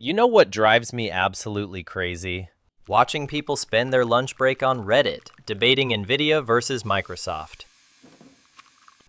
You know what drives me absolutely crazy? Watching people spend their lunch break on Reddit, debating NVIDIA versus Microsoft.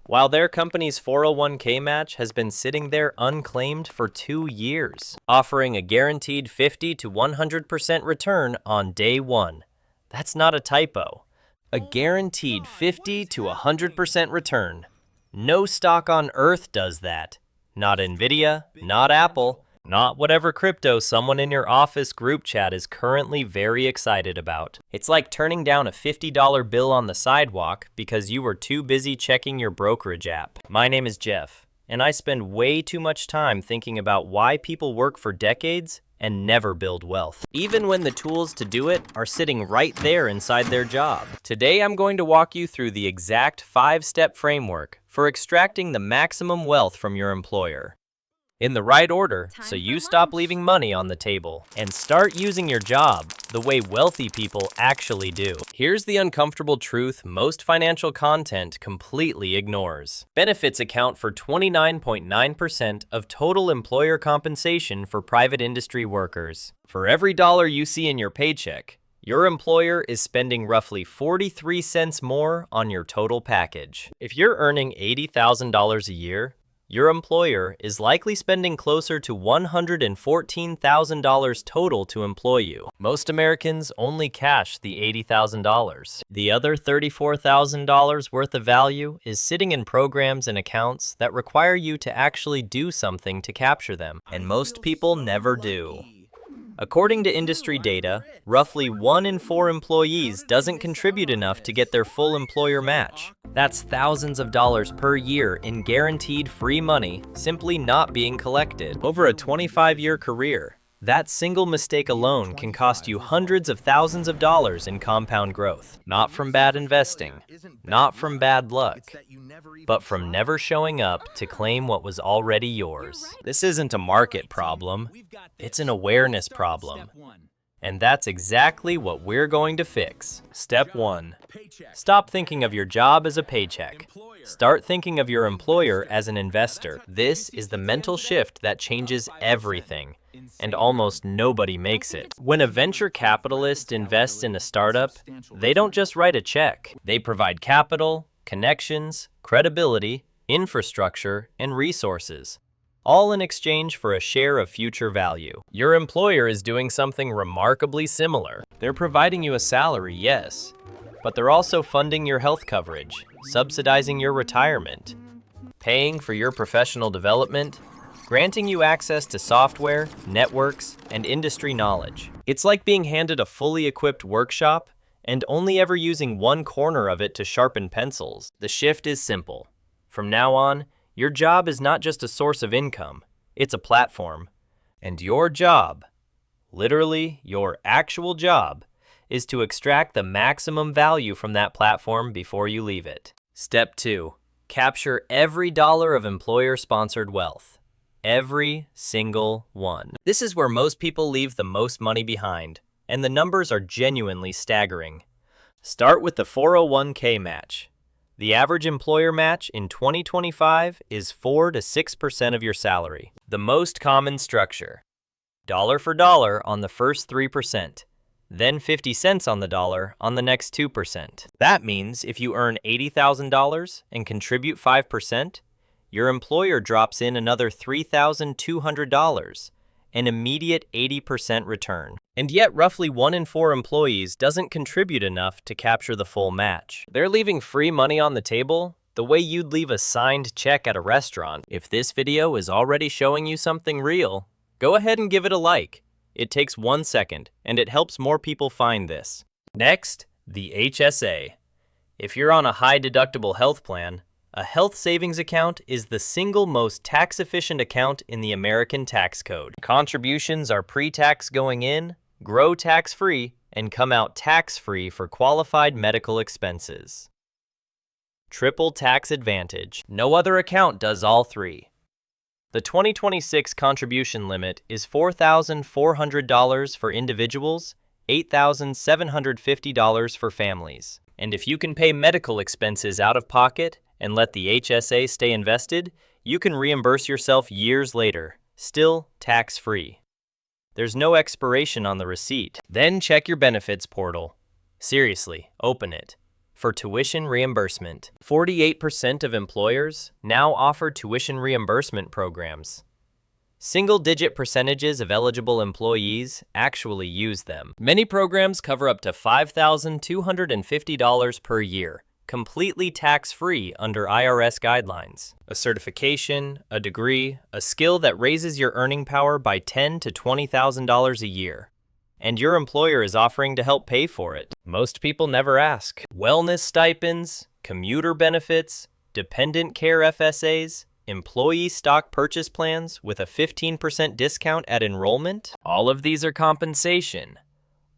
While their company's 401k match has been sitting there unclaimed for 2 years, offering a guaranteed 50 to 100% return on day one. That's not a typo. A guaranteed 50 to 100% return. No stock on earth does that. Not NVIDIA, not Apple, not whatever crypto someone in your office group chat is currently very excited about. It's like turning down a $50 bill on the sidewalk because you were too busy checking your brokerage app. My name is Jeff, and I spend way too much time thinking about why people work for decades and never build wealth, even when the tools to do it are sitting right there inside their job. Today, I'm going to walk you through the exact 5-step framework for extracting the maximum wealth from your employer, in the right order, so you stop leaving money on the table and start using your job the way wealthy people actually do. Here's the uncomfortable truth most financial content completely ignores. Benefits account for 29.9% of total employer compensation for private industry workers. For every dollar you see in your paycheck, your employer is spending roughly 43 cents more on your total package. If you're earning $80,000 a year, your employer is likely spending closer to $114,000 total to employ you. Most Americans only cash the $80,000. The other $34,000 worth of value is sitting in programs and accounts that require you to actually do something to capture them, and most people never do. According to industry data, roughly 1 in 4 employees doesn't contribute enough to get their full employer match. That's thousands of dollars per year in guaranteed free money simply not being collected. Over a 25-year career, that single mistake alone can cost you hundreds of thousands of dollars in compound growth. Not from bad investing, not from bad luck, but from never showing up to claim what was already yours. This isn't a market problem, it's an awareness problem. And that's exactly what we're going to fix. Step 1. Stop thinking of your job as a paycheck. Start thinking of your employer as an investor. This is the mental shift that changes everything, and almost nobody makes it. When a venture capitalist invests in a startup, they don't just write a check. They provide capital, connections, credibility, infrastructure, and resources, all in exchange for a share of future value. Your employer is doing something remarkably similar. They're providing you a salary, yes, but they're also funding your health coverage, subsidizing your retirement, paying for your professional development, granting you access to software, networks, and industry knowledge. It's like being handed a fully equipped workshop and only ever using one corner of it to sharpen pencils. The shift is simple. From now on, your job is not just a source of income, it's a platform. And your job, literally your actual job, is to extract the maximum value from that platform before you leave it. Step 2. Capture every dollar of employer-sponsored wealth. Every single one. This is where most people leave the most money behind, and the numbers are genuinely staggering. Start with the 401k match. The average employer match in 2025 is 4 to 6% of your salary. The most common structure: dollar for dollar on the first 3%, then 50 cents on the dollar on the next 2%. That means if you earn $80,000 and contribute 5%, your employer drops in another $3,200, an immediate 80% return. And yet roughly 1 in 4 employees doesn't contribute enough to capture the full match. They're leaving free money on the table the way you'd leave a signed check at a restaurant. If this video is already showing you something real, go ahead and give it a like. It takes 1 second, and it helps more people find this. Next, the HSA. If you're on a high deductible health plan, a health savings account is the single most tax-efficient account in the American tax code. Contributions are pre-tax going in, grow tax-free, and come out tax-free for qualified medical expenses. Triple tax advantage. No other account does all three. The 2026 contribution limit is $4,400 for individuals, $8,750 for families. And if you can pay medical expenses out of pocket and let the HSA stay invested, you can reimburse yourself years later, still tax-free. There's no expiration on the receipt. Then check your benefits portal. Seriously, open it. For tuition reimbursement, 48% of employers now offer tuition reimbursement programs. Single-digit percentages of eligible employees actually use them. Many programs cover up to $5,250 per year, completely tax-free under IRS guidelines. A certification, a degree, a skill that raises your earning power by $10,000 to $20,000 a year. And your employer is offering to help pay for it. Most people never ask. Wellness stipends, commuter benefits, dependent care FSAs, employee stock purchase plans with a 15% discount at enrollment. All of these are compensation.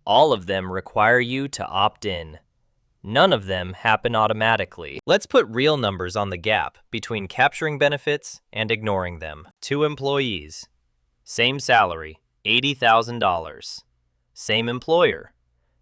All of them require you to opt in. None of them happen automatically. Let's put real numbers on the gap between capturing benefits and ignoring them. 2 employees. Same salary, $80,000. Same employer.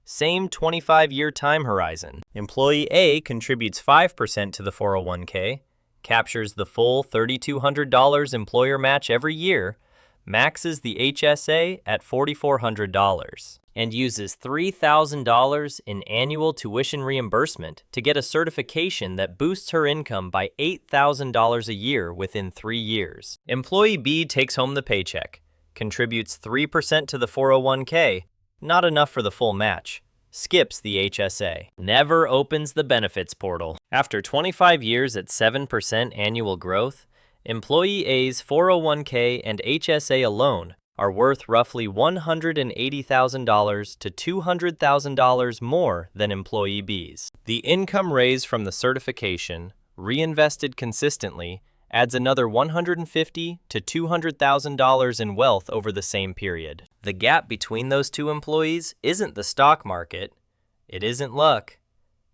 Same 25-year time horizon. Employee A contributes 5% to the 401k, captures the full $3,200 employer match every year, maxes the HSA at $4,400, and uses $3,000 in annual tuition reimbursement to get a certification that boosts her income by $8,000 a year within 3 years. Employee B takes home the paycheck, contributes 3% to the 401k, not enough for the full match, skips the HSA, never opens the benefits portal. After 25 years at 7% annual growth, Employee A's 401k and HSA alone are worth roughly $180,000 to $200,000 more than Employee B's. The income raised from the certification, reinvested consistently, adds another $150,000 to $200,000 in wealth over the same period. The gap between those 2 employees isn't the stock market. It isn't luck.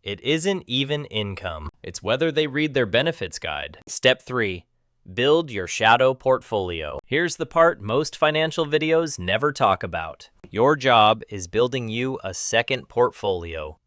It isn't even income. It's whether they read their benefits guide. Step 3. Build your shadow portfolio. Here's the part most financial videos never talk about. Your job is building you a second portfolio.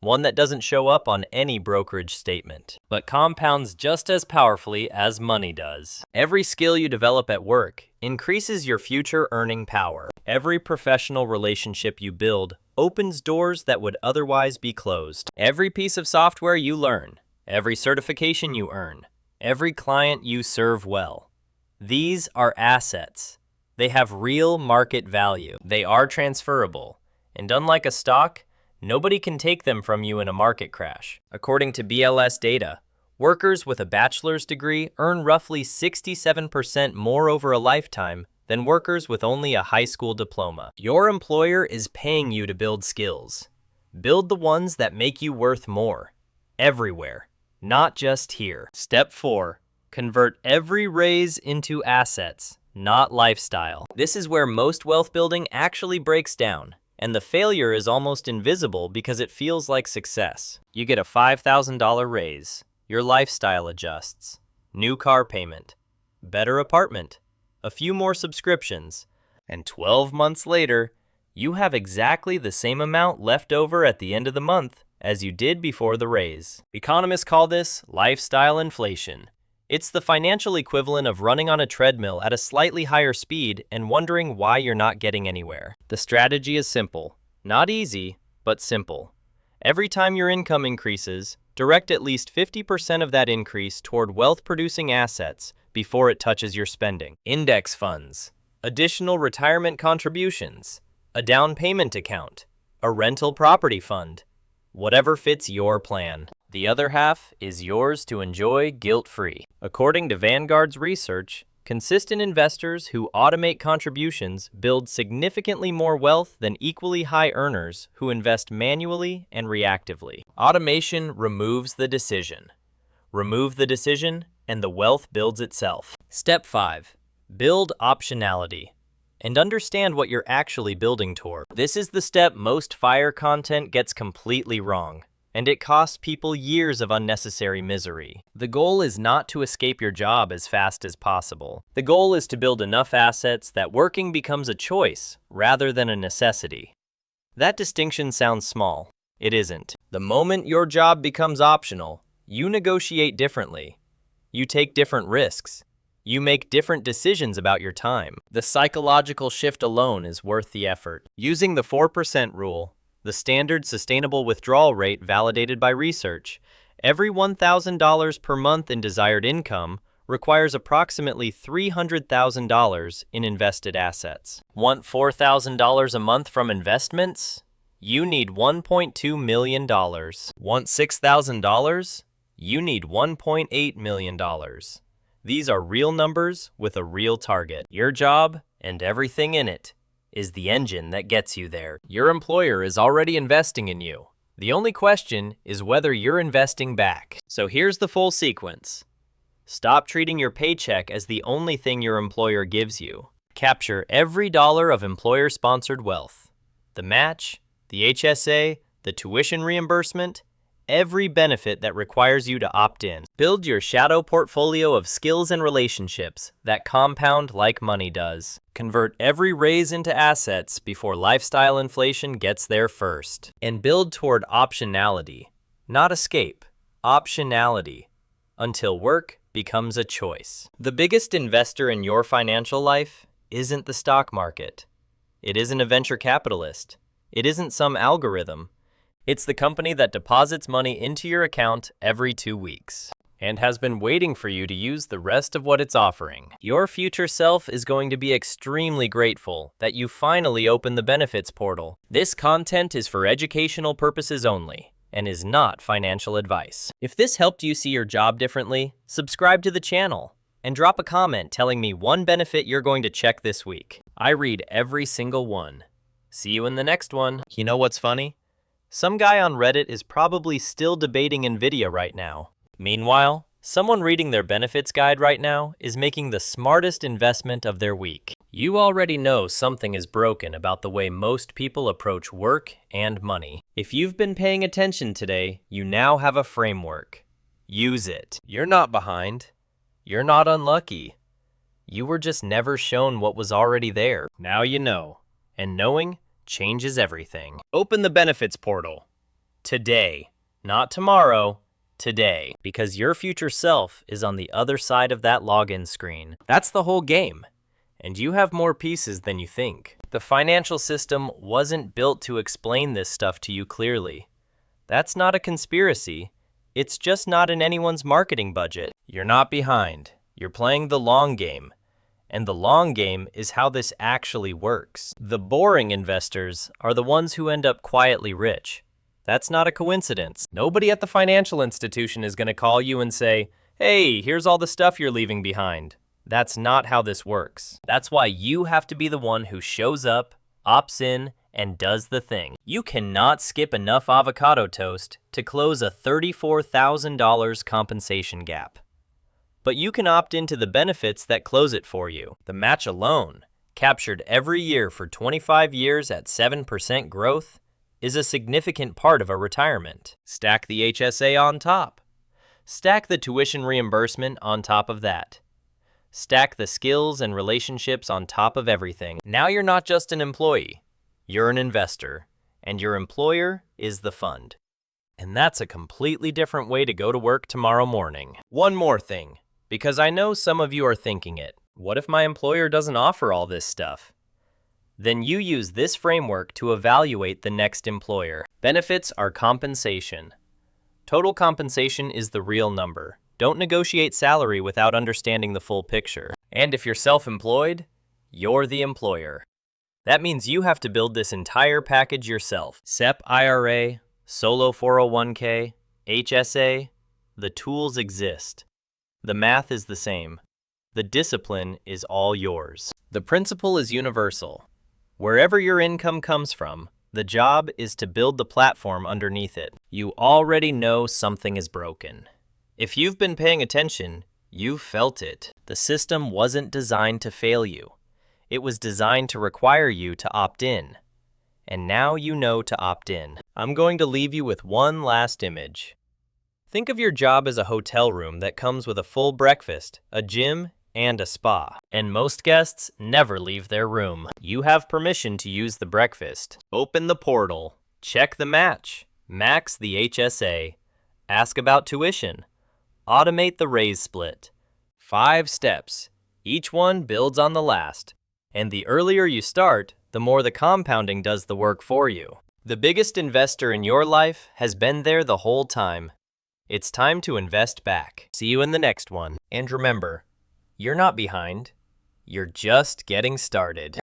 One that doesn't show up on any brokerage statement, but compounds just as powerfully as money does. Every skill you develop at work increases your future earning power. Every professional relationship you build opens doors that would otherwise be closed. Every piece of software you learn, every certification you earn, every client you serve well. These are assets. They have real market value. They are transferable, and unlike a stock, nobody can take them from you in a market crash. According to BLS data, workers with a bachelor's degree earn roughly 67% more over a lifetime than workers with only a high school diploma. Your employer is paying you to build skills. Build the ones that make you worth more. Everywhere, not just here. Step 4. Convert every raise into assets, not lifestyle. This is where most wealth building actually breaks down. And the failure is almost invisible because it feels like success. You get a $5,000 raise, your lifestyle adjusts, new car payment, better apartment, a few more subscriptions, and 12 months later, you have exactly the same amount left over at the end of the month as you did before the raise. Economists call this lifestyle inflation. It's the financial equivalent of running on a treadmill at a slightly higher speed and wondering why you're not getting anywhere. The strategy is simple. Not easy, but simple. Every time your income increases, direct at least 50% of that increase toward wealth-producing assets before it touches your spending. Index funds, additional retirement contributions, a down payment account, a rental property fund, whatever fits your plan. The other half is yours to enjoy guilt-free. According to Vanguard's research, consistent investors who automate contributions build significantly more wealth than equally high earners who invest manually and reactively. Automation removes the decision. Remove the decision, and the wealth builds itself. Step 5. Build optionality. And understand what you're actually building toward. This is the step most FIRE content gets completely wrong, and it costs people years of unnecessary misery. The goal is not to escape your job as fast as possible. The goal is to build enough assets that working becomes a choice rather than a necessity. That distinction sounds small. It isn't. The moment your job becomes optional, you negotiate differently. You take different risks. You make different decisions about your time. The psychological shift alone is worth the effort. Using the 4% rule, the standard sustainable withdrawal rate validated by research, every $1,000 per month in desired income requires approximately $300,000 in invested assets. Want $4,000 a month from investments? You need $1.2 million. Want $6,000? You need $1.8 million. These are real numbers with a real target. Your job, and everything in it, is the engine that gets you there. Your employer is already investing in you. The only question is whether you're investing back. So here's the full sequence. Stop treating your paycheck as the only thing your employer gives you. Capture every dollar of employer-sponsored wealth. The match, the HSA, the tuition reimbursement, every benefit that requires you to opt in. Build your shadow portfolio of skills and relationships that compound like money does. Convert every raise into assets before lifestyle inflation gets there first. And build toward optionality, not escape, optionality, until work becomes a choice. The biggest investor in your financial life isn't the stock market. It isn't a venture capitalist. It isn't some algorithm. It's the company that deposits money into your account every 2 weeks and has been waiting for you to use the rest of what it's offering. Your future self is going to be extremely grateful that you finally opened the benefits portal. This content is for educational purposes only and is not financial advice. If this helped you see your job differently, subscribe to the channel and drop a comment telling me one benefit you're going to check this week. I read every single one. See you in the next one. You know what's funny? Some guy on Reddit is probably still debating NVIDIA right now. Meanwhile, someone reading their benefits guide right now is making the smartest investment of their week. You already know something is broken about the way most people approach work and money. If you've been paying attention today, you now have a framework. Use it. You're not behind. You're not unlucky. You were just never shown what was already there. Now you know. And knowing changes everything. Open the benefits portal. Today. Not tomorrow. Today. Because your future self is on the other side of that login screen. That's the whole game. And you have more pieces than you think. The financial system wasn't built to explain this stuff to you clearly. That's not a conspiracy. It's just not in anyone's marketing budget. You're not behind. You're playing the long game. And the long game is how this actually works. The boring investors are the ones who end up quietly rich. That's not a coincidence. Nobody at the financial institution is going to call you and say, "Hey, here's all the stuff you're leaving behind." That's not how this works. That's why you have to be the one who shows up, opts in, and does the thing. You cannot skip enough avocado toast to close a $34,000 compensation gap. But you can opt into the benefits that close it for you. The match alone, captured every year for 25 years at 7% growth, is a significant part of a retirement. Stack the HSA on top. Stack the tuition reimbursement on top of that. Stack the skills and relationships on top of everything. Now you're not just an employee, you're an investor, and your employer is the fund. And that's a completely different way to go to work tomorrow morning. One more thing. Because I know some of you are thinking it. What if my employer doesn't offer all this stuff? Then you use this framework to evaluate the next employer. Benefits are compensation. Total compensation is the real number. Don't negotiate salary without understanding the full picture. And if you're self-employed, you're the employer. That means you have to build this entire package yourself. SEP IRA, solo 401k, HSA, the tools exist. The math is the same. The discipline is all yours. The principle is universal. Wherever your income comes from, the job is to build the platform underneath it. You already know something is broken. If you've been paying attention, you've felt it. The system wasn't designed to fail you. It was designed to require you to opt in. And now you know to opt in. I'm going to leave you with one last image. Think of your job as a hotel room that comes with a full breakfast, a gym, and a spa. And most guests never leave their room. You have permission to use the breakfast. Open the portal. Check the match. Max the HSA. Ask about tuition. Automate the raise split. 5 steps. Each one builds on the last. And the earlier you start, the more the compounding does the work for you. The biggest investor in your life has been there the whole time. It's time to invest back. See you in the next one. And remember, you're not behind. You're just getting started.